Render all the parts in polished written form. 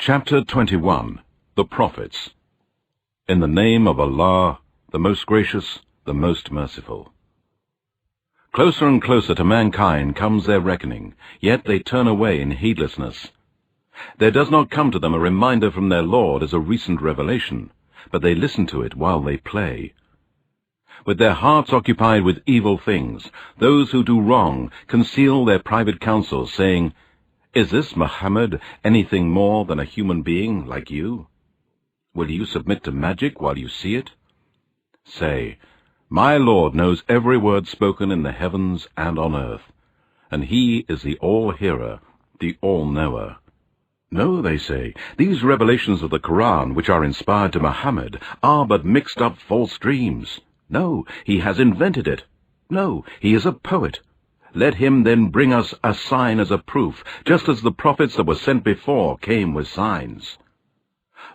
Chapter 21. The Prophets. In the name of Allah, the most gracious, the most merciful. Closer and closer to mankind comes their reckoning, yet they turn away in heedlessness. There does not come to them a reminder from their Lord as a recent revelation, but they listen to it while they play. With their hearts occupied with evil things, those who do wrong conceal their private counsels, saying, "Is this Muhammad anything more than a human being like you? Will you submit to magic while you see it?" Say, "My Lord knows every word spoken in the heavens and on earth, and He is the All-Hearer, the All-Knower." No, they say, these revelations of the Qur'an, which are inspired to Muhammad, are but mixed-up false dreams. No, he has invented it. No, he is a poet. Let him then bring us a sign as a proof, just as the prophets that were sent before came with signs.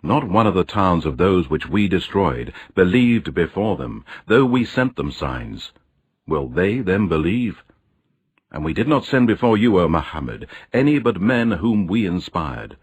Not one of the towns of those which we destroyed believed before them, though we sent them signs. Will they then believe? And we did not send before you, O Muhammad, any but men whom we inspired.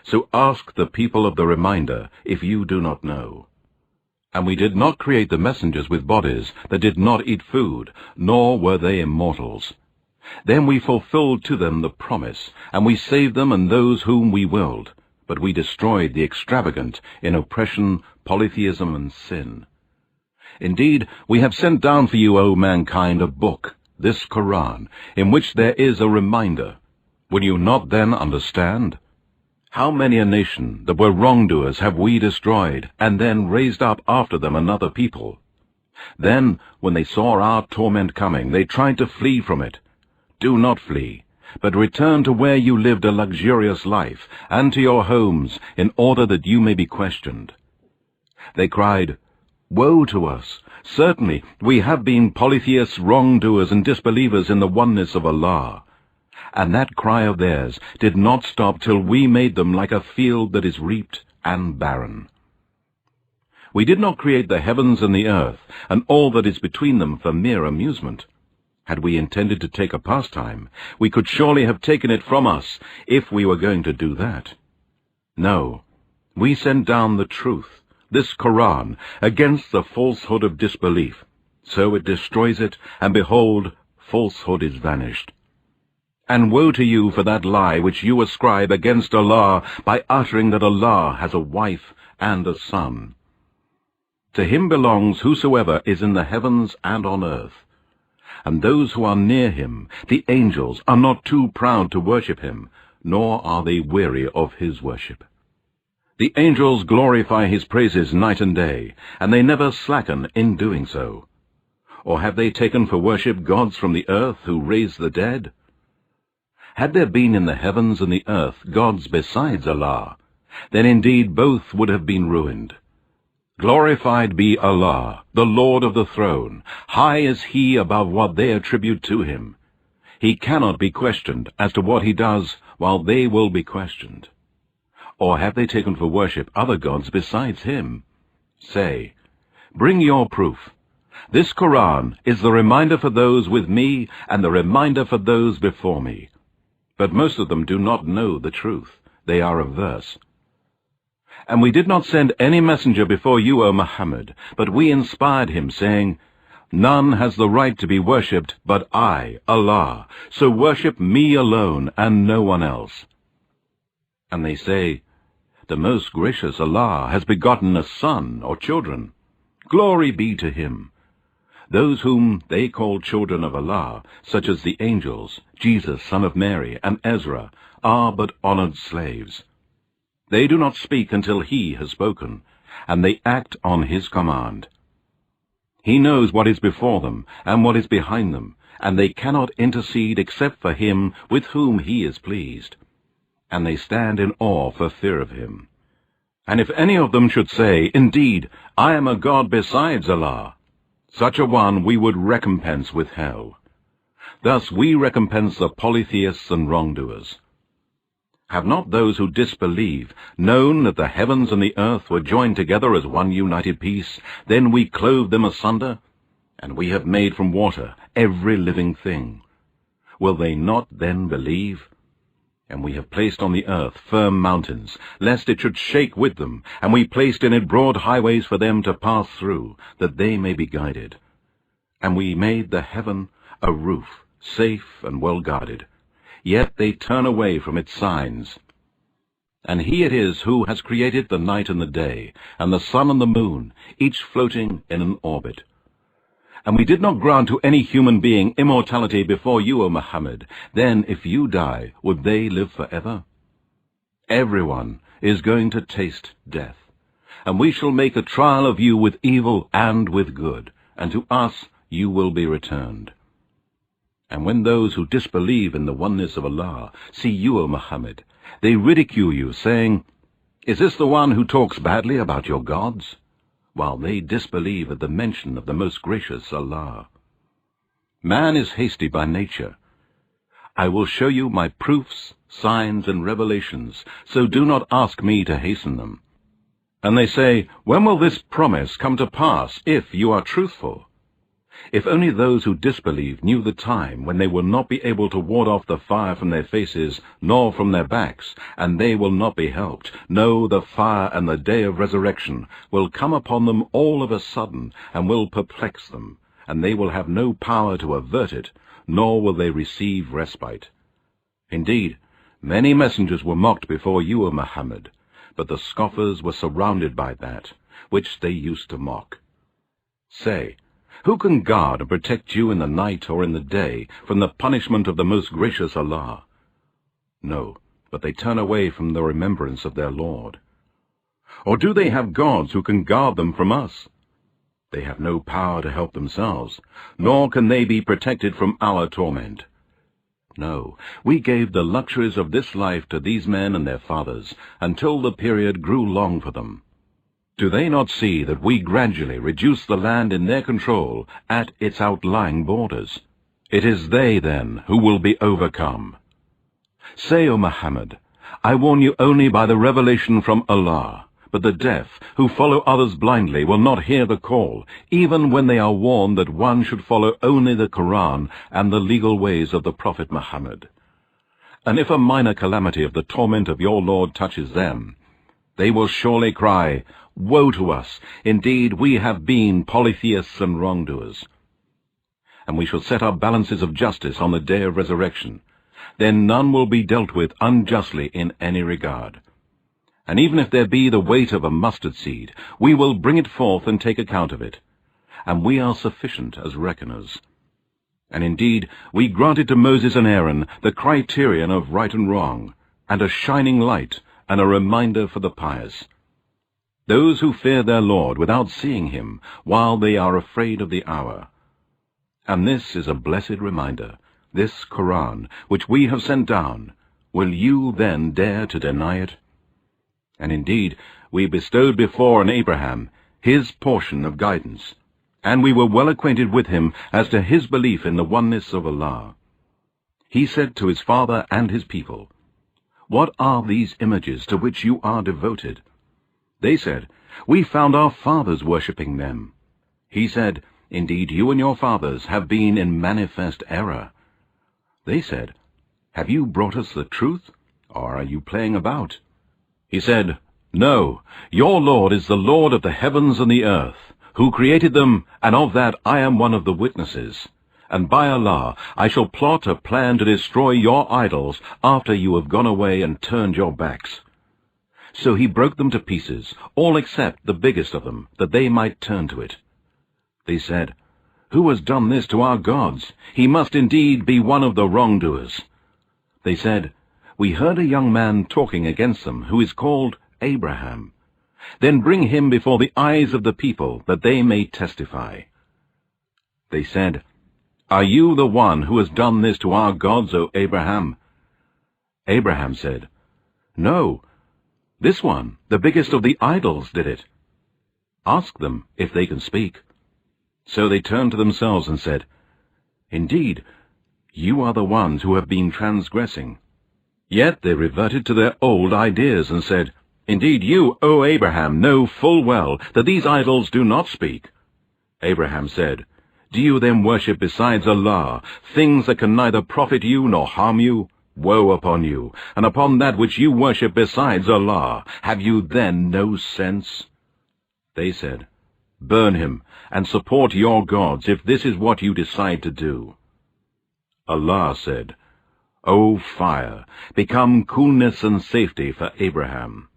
So ask the people of the reminder, if you do not know. And we did not create the messengers with bodies that did not eat food, nor were they immortals. Then we fulfilled to them the promise, and we saved them and those whom we willed, but we destroyed the extravagant in oppression, polytheism, and sin. Indeed, we have sent down for you, O mankind, a book, this Qur'an, in which there is a reminder. Will you not then understand? How many a nation that were wrongdoers have we destroyed, and then raised up after them another people? Then, when they saw our torment coming, they tried to flee from it. Do not flee, but return to where you lived a luxurious life, and to your homes, in order that you may be questioned. They cried, "Woe to us! Certainly we have been polytheists, wrongdoers, and disbelievers in the oneness of Allah." And that cry of theirs did not stop till we made them like a field that is reaped and barren. We did not create the heavens and the earth, and all that is between them for mere amusement. Had we intended to take a pastime, we could surely have taken it from us, if we were going to do that. No, we sent down the truth, this Qur'an, against the falsehood of disbelief. So it destroys it, and behold, falsehood is vanished. And woe to you for that lie which you ascribe against Allah by uttering that Allah has a wife and a son. To him belongs whosoever is in the heavens and on earth. And those who are near him, the angels, are not too proud to worship him, nor are they weary of his worship. The angels glorify his praises night and day, and they never slacken in doing so. Or have they taken for worship gods from the earth who raise the dead? Had there been in the heavens and the earth gods besides Allah, then indeed both would have been ruined. Glorified be Allah, the Lord of the throne. High is He above what they attribute to Him. He cannot be questioned as to what He does, while they will be questioned. Or have they taken for worship other gods besides Him? Say, bring your proof. This Qur'an is the reminder for those with me and the reminder for those before me. But most of them do not know the truth. They are averse. And we did not send any messenger before you, O Muhammad, but we inspired him, saying, "None has the right to be worshipped but I, Allah, so worship me alone and no one else." And they say, "The most gracious Allah has begotten a son or children. Glory be to him." Those whom they call children of Allah, such as the angels, Jesus, son of Mary, and Ezra, are but honored slaves. They do not speak until He has spoken, and they act on His command. He knows what is before them and what is behind them, and they cannot intercede except for Him with whom He is pleased. And they stand in awe for fear of Him. And if any of them should say, "Indeed, I am a god besides Allah," such a one we would recompense with hell. Thus we recompense the polytheists and wrongdoers. Have not those who disbelieve known that the heavens and the earth were joined together as one united piece? Then we clove them asunder, and we have made from water every living thing. Will they not then believe? And we have placed on the earth firm mountains, lest it should shake with them, and we placed in it broad highways for them to pass through, that they may be guided. And we made the heaven a roof, safe and well guarded. Yet they turn away from its signs. And he it is who has created the night and the day, and the sun and the moon, each floating in an orbit. And we did not grant to any human being immortality before you, O Muhammad. Then, if you die, would they live forever? Everyone is going to taste death, and we shall make a trial of you with evil and with good, and to us you will be returned. And when those who disbelieve in the oneness of Allah see you, O Muhammad, they ridicule you, saying, "Is this the one who talks badly about your gods?" While they disbelieve at the mention of the most gracious Allah. Man is hasty by nature. I will show you my proofs, signs, and revelations, so do not ask me to hasten them. And they say, when will this promise come to pass, if you are truthful? If only those who disbelieve knew the time when they will not be able to ward off the fire from their faces, nor from their backs, and they will not be helped. No, the fire and the day of resurrection will come upon them all of a sudden, and will perplex them, and they will have no power to avert it, nor will they receive respite. Indeed, many messengers were mocked before you, O Muhammad, but the scoffers were surrounded by that which they used to mock. Say, who can guard and protect you in the night or in the day from the punishment of the most gracious Allah? No, but they turn away from the remembrance of their Lord. Or do they have gods who can guard them from us? They have no power to help themselves, nor can they be protected from our torment. No, we gave the luxuries of this life to these men and their fathers, until the period grew long for them. Do they not see that we gradually reduce the land in their control at its outlying borders? It is they, then, who will be overcome. Say, O Muhammad, I warn you only by the revelation from Allah, but the deaf, who follow others blindly, will not hear the call, even when they are warned that one should follow only the Qur'an and the legal ways of the Prophet Muhammad. And if a minor calamity of the torment of your Lord touches them, they will surely cry, Woe to us! Indeed, we have been polytheists and wrongdoers. And we shall set our balances of justice on the day of resurrection. Then none will be dealt with unjustly in any regard. And even if there be the weight of a mustard seed, we will bring it forth and take account of it. And we are sufficient as reckoners. And indeed, we granted to Moses and Aaron the criterion of right and wrong, and a shining light, and a reminder for the pious. Those who fear their Lord without seeing him, while they are afraid of the hour. And this is a blessed reminder, this Qur'an, which we have sent down. Will you then dare to deny it? And indeed, we bestowed before on Abraham his portion of guidance, and we were well acquainted with him as to his belief in the oneness of Allah. He said to his father and his people, What are these images to which you are devoted? They said, We found our fathers worshipping them. He said, Indeed, you and your fathers have been in manifest error. They said, Have you brought us the truth, or are you playing about? He said, No, your Lord is the Lord of the heavens and the earth, who created them, and of that I am one of the witnesses. And by Allah, I shall plot a plan to destroy your idols after you have gone away and turned your backs. So he broke them to pieces, all except the biggest of them, that they might turn to it. They said, Who has done this to our gods? He must indeed be one of the wrongdoers. They said, We heard a young man talking against them, who is called Abraham. Then bring him before the eyes of the people, that they may testify. They said, Are you the one who has done this to our gods, O Abraham? Abraham said, No, this one, the biggest of the idols, did it. Ask them if they can speak. So they turned to themselves and said, Indeed, you are the ones who have been transgressing. Yet they reverted to their old ideas and said, Indeed, you, O Abraham, know full well that these idols do not speak. Abraham said, Do you then worship besides Allah things that can neither profit you nor harm you? Woe upon you, and upon that which you worship besides Allah! Have you then no sense?" They said, "Burn him, and support your gods, if this is what you decide to do." Allah said, "O fire, become coolness and safety for Abraham."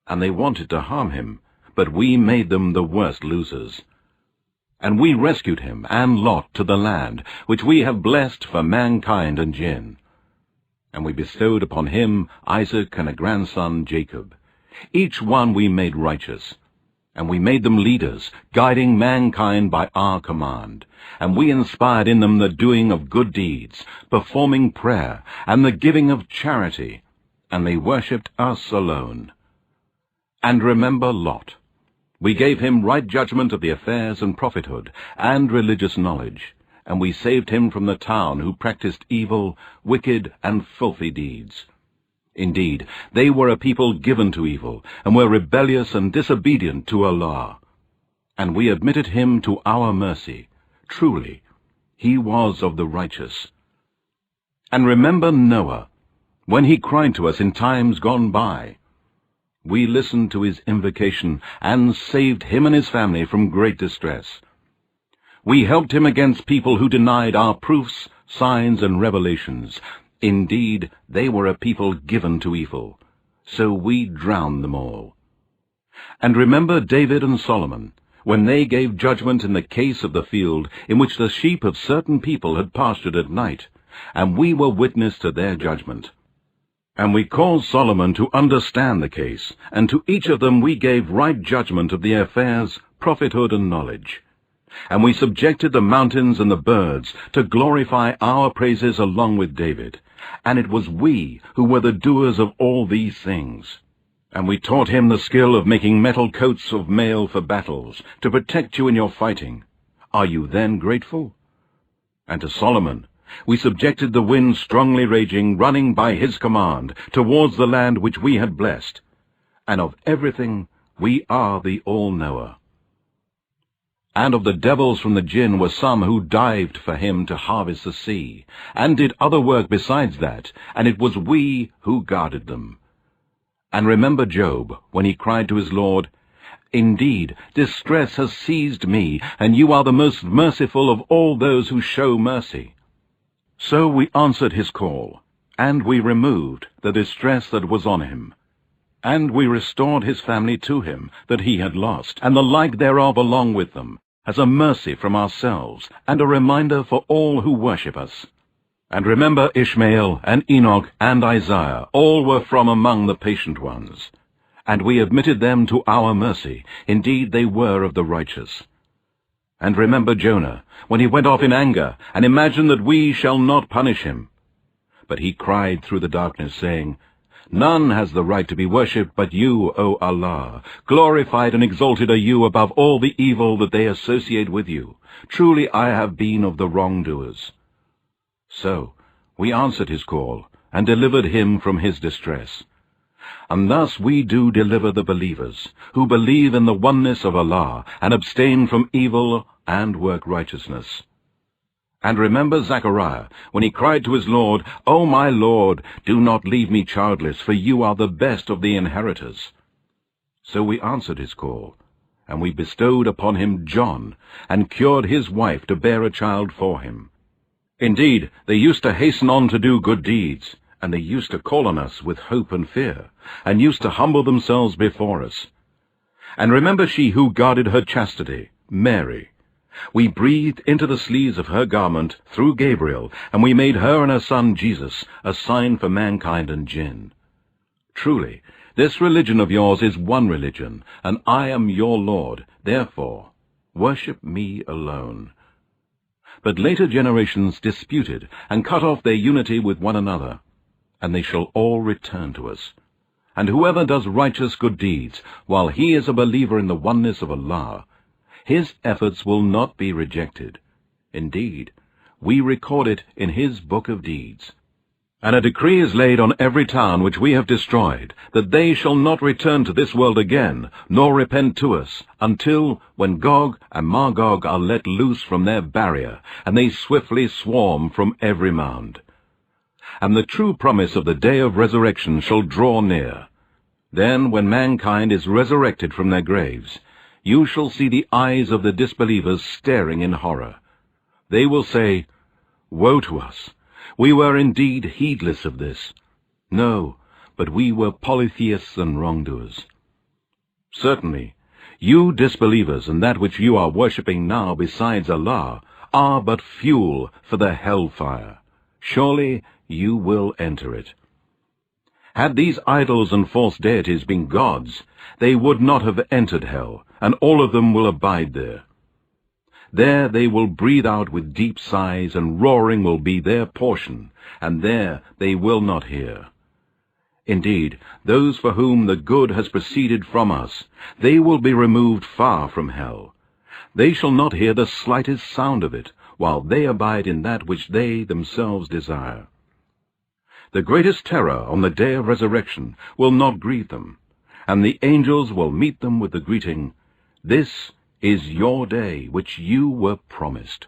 And they wanted to harm him, but we made them the worst losers. And we rescued him and Lot to the land, which we have blessed for mankind and jinn. And we bestowed upon him Isaac and a grandson Jacob. Each one we made righteous. And we made them leaders, guiding mankind by our command. And we inspired in them the doing of good deeds, performing prayer, and the giving of charity. And they worshipped us alone. And remember Lot. We gave him right judgment of the affairs and prophethood, and religious knowledge. And we saved him from the town who practiced evil, wicked, and filthy deeds. Indeed, they were a people given to evil, and were rebellious and disobedient to Allah. And we admitted him to our mercy. Truly, he was of the righteous. And remember Noah, when he cried to us in times gone by. We listened to his invocation, and saved him and his family from great distress. We helped him against people who denied our proofs, signs, and revelations. Indeed, they were a people given to evil. So we drowned them all. And remember David and Solomon, when they gave judgment in the case of the field, in which the sheep of certain people had pastured at night, and we were witness to their judgment. And we caused Solomon to understand the case, and to each of them we gave right judgment of the affairs, prophethood, and knowledge. And we subjected the mountains and the birds to glorify our praises along with David. And it was we who were the doers of all these things. And we taught him the skill of making metal coats of mail for battles, to protect you in your fighting. Are you then grateful? And to Solomon we subjected the wind strongly raging, running by his command, towards the land which we had blessed. And of everything we are the all-knower. And of the devils from the jinn were some who dived for him to harvest the sea, and did other work besides that, and it was we who guarded them. And remember Job, when he cried to his Lord, "Indeed, distress has seized me, and you are the most merciful of all those who show mercy." So we answered his call, and we removed the distress that was on him. And we restored his family to him that he had lost, and the like thereof along with them, as a mercy from ourselves, and a reminder for all who worship us. And remember Ishmael, and Enoch, and Isaiah, all were from among the patient ones. And we admitted them to our mercy. Indeed, they were of the righteous. And remember Jonah, when he went off in anger, and imagined that we shall not punish him. But he cried through the darkness, saying, "None has the right to be worshipped but you, O Allah. Glorified and exalted are you above all the evil that they associate with you. Truly I have been of the wrongdoers." So we answered his call, and delivered him from his distress. And thus we do deliver the believers, who believe in the oneness of Allah, and abstain from evil and work righteousness. And remember Zechariah, when he cried to his Lord, "O my Lord, do not leave me childless, for you are the best of the inheritors." So we answered his call, and we bestowed upon him John, and cured his wife to bear a child for him. Indeed, they used to hasten on to do good deeds, and they used to call on us with hope and fear, and used to humble themselves before us. And remember she who guarded her chastity, Mary. We breathed into the sleeves of her garment through Gabriel, and we made her and her son Jesus a sign for mankind and jinn. Truly, this religion of yours is one religion, and I am your Lord. Therefore, worship me alone. But later generations disputed, and cut off their unity with one another, and they shall all return to us. And whoever does righteous good deeds, while he is a believer in the oneness of Allah, his efforts will not be rejected. Indeed, we record it in his book of deeds. And a decree is laid on every town which we have destroyed, that they shall not return to this world again, nor repent to us, until when Gog and Magog are let loose from their barrier, and they swiftly swarm from every mound. and the true promise of the day of resurrection shall draw near. Then, when mankind is resurrected from their graves, you shall see the eyes of the disbelievers staring in horror. They will say, "Woe to us! We were indeed heedless of this. No, but we were polytheists and wrongdoers." Certainly, you disbelievers and that which you are worshipping now besides Allah are but fuel for the hell-fire. Surely you will enter it. Had these idols and false deities been gods, they would not have entered hell, and all of them will abide there. There they will breathe out with deep sighs, and roaring will be their portion, and there they will not hear. Indeed, those for whom the good has proceeded from us, they will be removed far from hell. They shall not hear the slightest sound of it, while they abide in that which they themselves desire. The greatest terror on the day of resurrection will not grieve them, and the angels will meet them with the greeting, "This is your day which you were promised."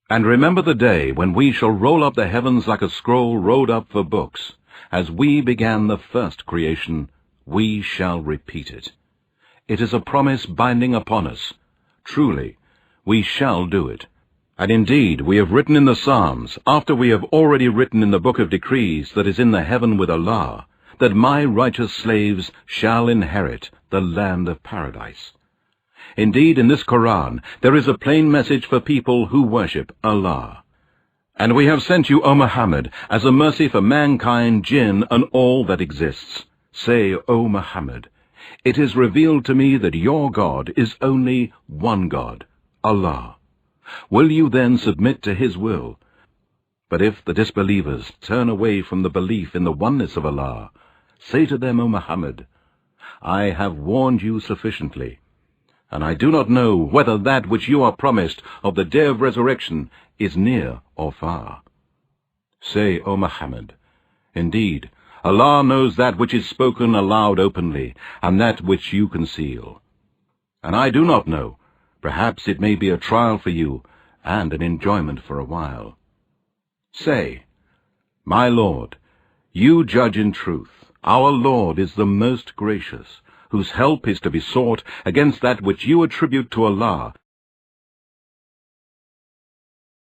And remember the day when we shall roll up the heavens like a scroll rolled up for books. As we began the first creation, we shall repeat it. It is a promise binding upon us. Truly, we shall do it. And indeed, we have written in the Psalms, after we have already written in the book of decrees that is in the heaven with Allah, that my righteous slaves shall inherit the land of paradise. Indeed, in this Qur'an, there is a plain message for people who worship Allah. And we have sent you, O Muhammad, as a mercy for mankind, jinn, and all that exists. Say, O Muhammad, it is revealed to me that your God is only one God, Allah. Will you then submit to his will? But if the disbelievers turn away from the belief in the oneness of Allah, say to them, O Muhammad, I have warned you sufficiently, and I do not know whether that which you are promised of the day of resurrection is near or far. Say, O Muhammad, indeed, Allah knows that which is spoken aloud openly, and that which you conceal. And I do not know. Perhaps it may be a trial for you, and an enjoyment for a while. Say, My Lord, you judge in truth. Our Lord is the most gracious, whose help is to be sought against that which you attribute to Allah